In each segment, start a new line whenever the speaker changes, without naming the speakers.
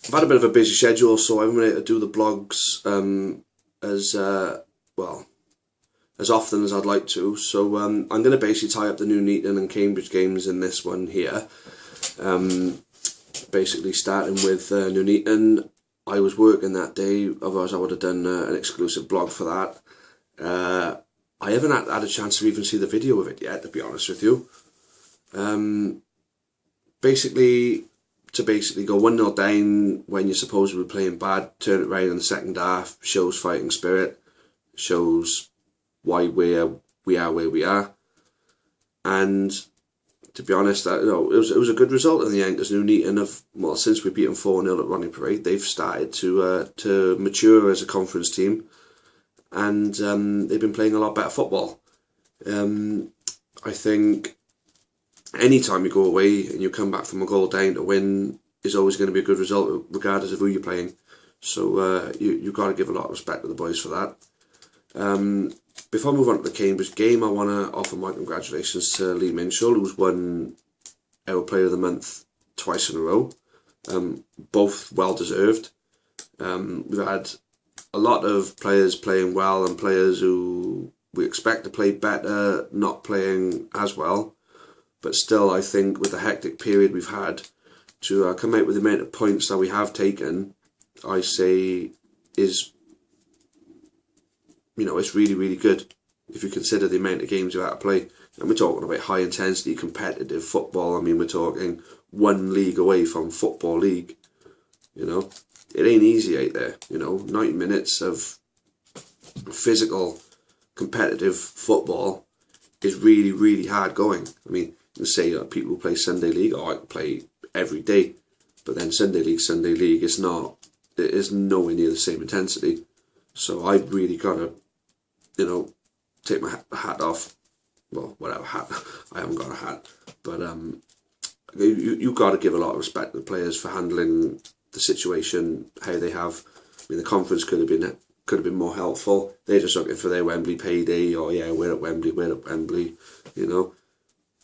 I've had a bit of a busy schedule, so I haven't been able to do the blogs as well as often as I'd like to. So I'm going to basically tie up the Nuneaton and Cambridge games in this one here. Basically starting with Nuneaton. I was working that day, otherwise I would have done an exclusive blog for that. I haven't had a chance to even see the video of it yet, to be honest with you. Basically go 1-0 down when you're supposed to be playing bad, turn it around in the second half, shows fighting spirit, shows why we are where we are. And to be honest, it was a good result in the end, because Nuneaton have, well, since we beat them 4-0 at Ronnie Parade, they've started to mature as a conference team, and they've been playing a lot better football. I think any time you go away and you come back from a goal down to win is always going to be a good result, regardless of who you're playing. So you've got to give a lot of respect to the boys for that. Before I move on to the Cambridge game, I want to offer my congratulations to Lee Minshall, who's won our Player of the Month twice in a row. Both well deserved. We've had a lot of players playing well and players who we expect to play better not playing as well. But still, I think with the hectic period we've had, to come out with the amount of points that we have taken, I say is, it's really, really good if you consider the amount of games you had to play. And we're talking about high intensity competitive football. I mean, we're talking one league away from Football League. It ain't easy out there. 90 minutes of physical competitive football is really, really hard going. I mean, you say people who play Sunday League, I can play every day, but then Sunday League is not. It is nowhere near the same intensity. So I've really got to, take my hat off. Well, whatever hat. I haven't got a hat, but you've got to give a lot of respect to the players for handling the situation how they have. I mean, the conference could have been more helpful. They're just looking for their Wembley payday. Oh yeah, we're at Wembley.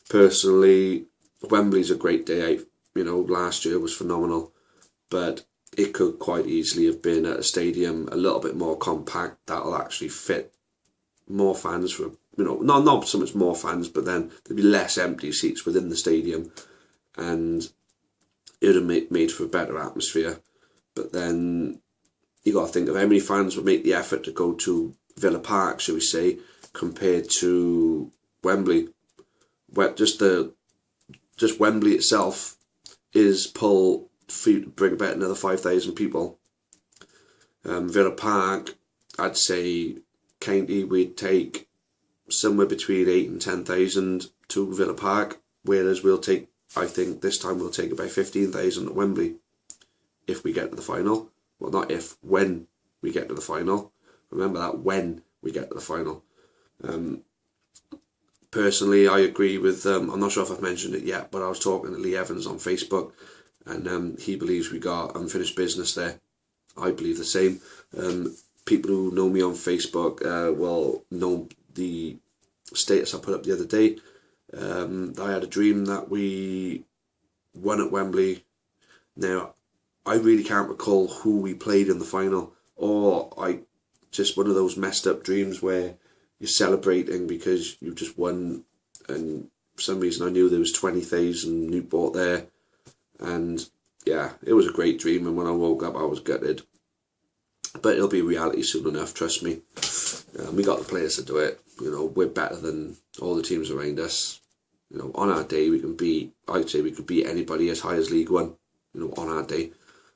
Personally, Wembley's a great day out. Last year was phenomenal, but it could quite easily have been at a stadium a little bit more compact that'll actually fit more fans for, not so much more fans, but then there'd be less empty seats within the stadium, and it would have made for a better atmosphere. But then you got to think of how many fans would make the effort to go to Villa Park, shall we say, compared to Wembley. Just Wembley itself is pull for you to bring about another 5,000 people. Villa Park, I'd say county we'd take somewhere between 8 and 10,000 to Villa Park, whereas I think this time we'll take about 15,000 at Wembley if we get to the final. Well, not if, when we get to the final. Remember that, when we get to the final. Personally, I agree with, I'm not sure if I've mentioned it yet, but I was talking to Lee Evans on Facebook, and he believes we got unfinished business there. I believe the same. People who know me on Facebook will know the status I put up the other day. I had a dream that we won at Wembley. Now, I really can't recall who we played in the final, or just one of those messed up dreams where you're celebrating because you just won, and for some reason I knew there was 20,000 Newport there, and yeah, it was a great dream, and when I woke up I was gutted. But it'll be reality soon enough, trust me. We got the players to do it. We're better than all the teams around us. On our day I'd say we could beat anybody as high as League One, on our day.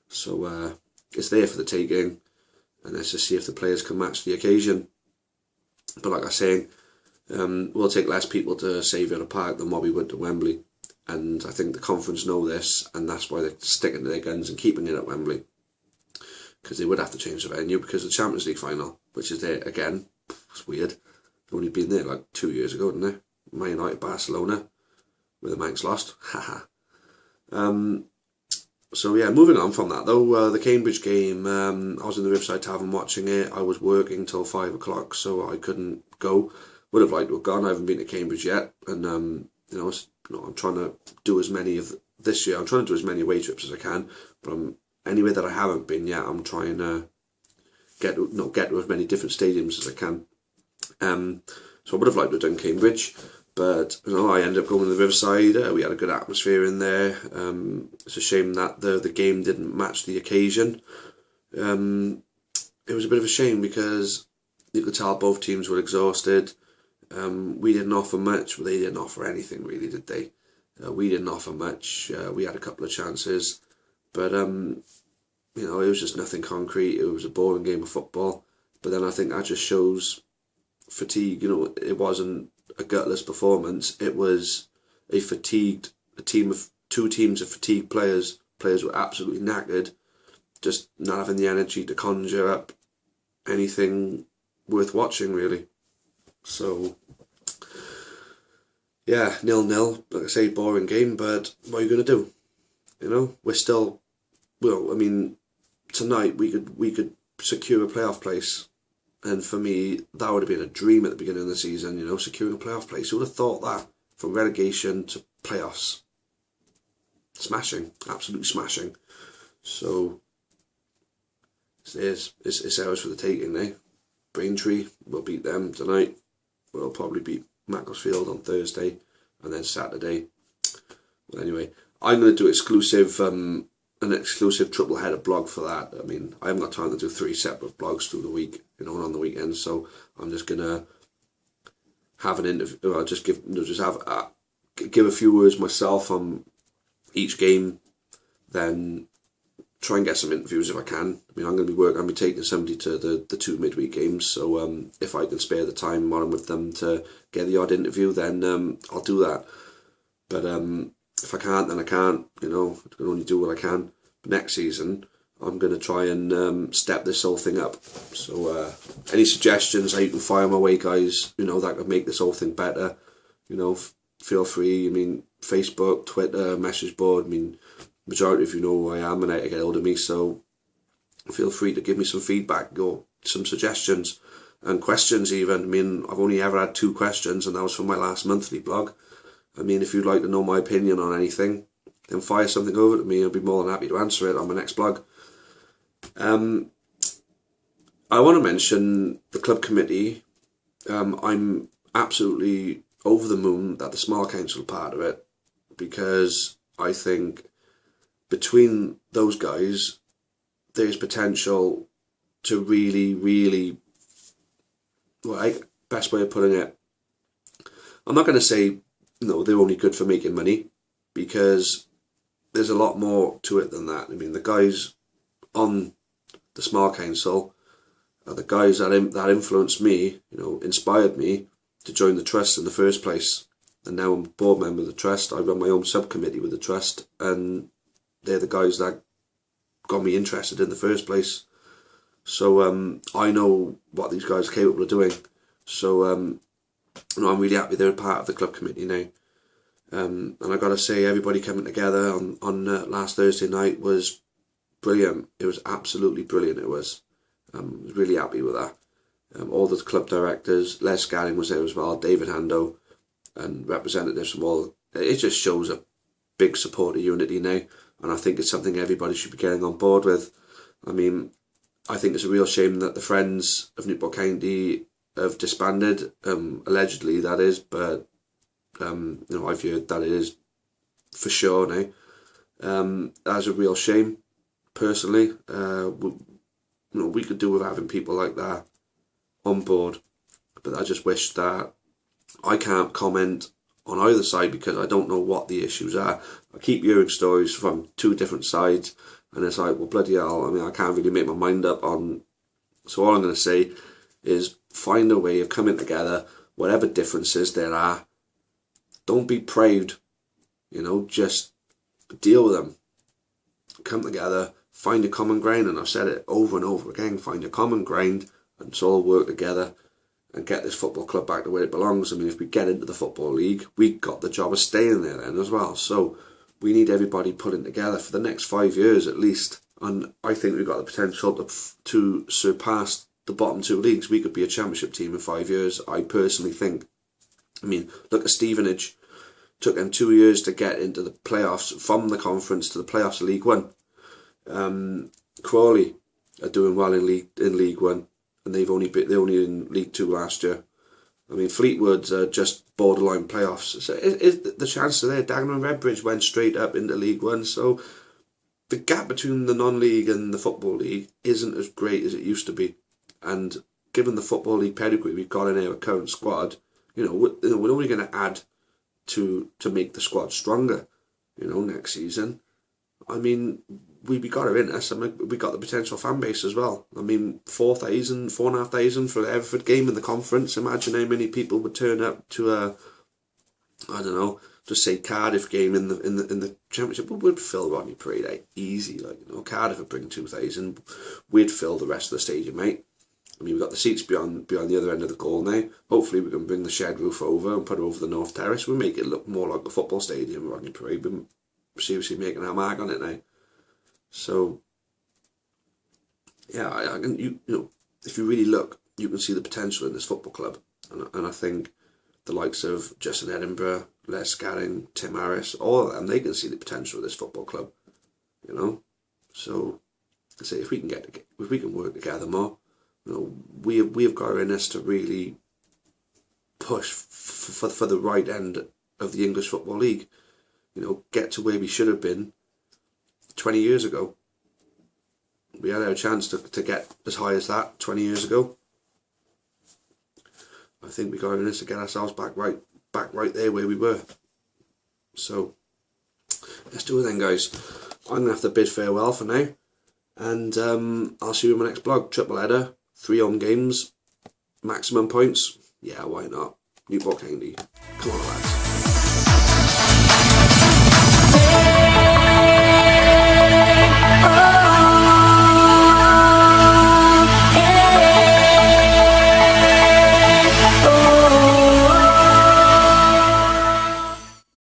So it's there for the taking, and let's just see if the players can match the occasion. But like I was saying, we'll take less people to Villa Park than what we would to Wembley. And I think the conference know this, and that's why they're sticking to their guns and keeping it at Wembley. Because they would have to change the venue because of the Champions League final, which is there again. It's weird. They've only been there like 2 years ago, didn't they? Man United, Barcelona, where the Manx lost. Haha. So yeah, moving on from that though, the Cambridge game, I was in the Riverside Tavern watching it. I was working till 5 o'clock, so I couldn't go. Would have liked to have gone. I haven't been to Cambridge yet, and I'm trying to do as many of this year. I'm trying to do as many away trips as I can, but I'm anywhere that I haven't been yet, I'm trying to get to as many different stadiums as I can. So I would have liked to have done Cambridge, but I ended up going to the Riverside. We had a good atmosphere in there. It's a shame that the game didn't match the occasion. It was a bit of a shame because you could tell both teams were exhausted. We didn't offer much, but they didn't offer anything really, did they? We didn't offer much. We had a couple of chances, but it was just nothing concrete. It was a boring game of football. But then I think that just shows fatigue. It wasn't a gutless performance. It was a team of two teams of fatigued players. Players were absolutely knackered, just not having the energy to conjure up anything worth watching, really. So, yeah, 0-0. Like I say, boring game, but what are you going to do? We're still, tonight we could secure a playoff place. And for me, that would have been a dream at the beginning of the season, securing a playoff place. Who would have thought that? From relegation to playoffs. Smashing. Absolutely smashing. So, it's ours for the taking, eh? Braintree, we'll beat them tonight. We'll probably beat Macclesfield on Thursday. And then Saturday. Well, anyway, I'm going to do an exclusive triple header blog for that. I haven't got time to do 3 separate blogs through the week, and on the weekends. So I'm just gonna have an interview. I'll just give a few words myself on each game, then try and get some interviews if I can. I'm going to be taking somebody to the 2 midweek games. So if I can spare the time while I'm with them to get the odd interview, then I'll do that. But if I can't, then I can't. I can only do what I can. But next season, I'm going to try and step this whole thing up. So any suggestions that you can fire my way, guys, that could make this whole thing better, feel free. Facebook, Twitter, message board. Majority of you know who I am and how to get hold of me. So feel free to give me some feedback or some suggestions and questions even. I've only ever had 2 questions, and that was from my last monthly blog. If you'd like to know my opinion on anything, then fire something over to me. I'll be more than happy to answer it on my next blog. I want to mention the club committee. I'm absolutely over the moon that the small council are part of it, because I think between those guys, there's potential to really, really, best way of putting it, I'm not going to say they're only good for making money, because there's a lot more to it than that. The guys on the small council are the guys that influenced me, inspired me to join the trust in the first place. And now I'm a board member of the trust. I run my own subcommittee with the trust, and they're the guys that got me interested in the first place. So I know what these guys are capable of doing. So I'm really happy they're part of the club committee now. And I got to say, everybody coming together on last Thursday night was brilliant. It was absolutely brilliant. It was. I was really happy with that. All the club directors, Les Scanning was there as well, David Hando, and representatives from all. It just shows a big support of unity now, and I think it's something everybody should be getting on board with. I think it's a real shame that the Friends of Newport County have disbanded, allegedly that is, but I've heard that it is for sure now. That's a real shame, personally. We could do with having people like that on board, but I just wish that I can't comment on either side, because I don't know what the issues are. I keep hearing stories from 2 different sides, and it's like, well, bloody hell, I can't really make my mind up on. So all I'm going to say is find a way of coming together, whatever differences there are. Don't be proud, just deal with them. Come together, find a common ground, and I've said it over and over again, find a common ground, and let's all work together and get this football club back to where it belongs. If we get into the Football League, we got the job of staying there then as well. So we need everybody pulling together for the next 5 years at least. And I think we've got the potential to surpass the bottom 2 leagues. We could be a championship team in 5 years, I personally think. Look at Stevenage. Took them 2 years to get into the playoffs, from the conference to the playoffs of League One. Crawley are doing well in League One, and they're only in League Two last year. I mean, Fleetwood's are just borderline playoffs. So the chances are there. Dagenham and Redbridge went straight up into League One, so the gap between the non-league and the Football League isn't as great as it used to be. And given the Football League pedigree we've got in our current squad, we're only going to add to make the squad stronger, next season. I mean, we got it in us. I mean, we got the potential fan base as well. I mean, 4,500 for the Everford game in the conference. Imagine how many people would turn up to a, I don't know, just say Cardiff game in the Championship. We'd fill Rodney Parade out easy. Cardiff would bring 2,000. We'd fill the rest of the stadium, mate. I mean, we've got the seats beyond the other end of the goal now. Hopefully we can bring the shed roof over and put it over the North Terrace. We'll make it look more like a football stadium, Rodney Parade. We're seriously making our mark on it now. So, yeah, I can, if you really look, you can see the potential in this football club. And I think the likes of Justin Edinburgh, Les Scarring, Tim Harris, all of them, they can see the potential of this football club, So, I say, if we can work together more, we have got in us to really push for the right end of the English Football League. Get to where we should have been 20 years ago. We had our chance to get as high as that 20 years ago. I think we got in us to get ourselves back right there where we were. So let's do it then, guys. I'm gonna have to bid farewell for now, and I'll see you in my next blog. Triple header, 3 home games, maximum points. Yeah, why not? Newport County. Come on, lads.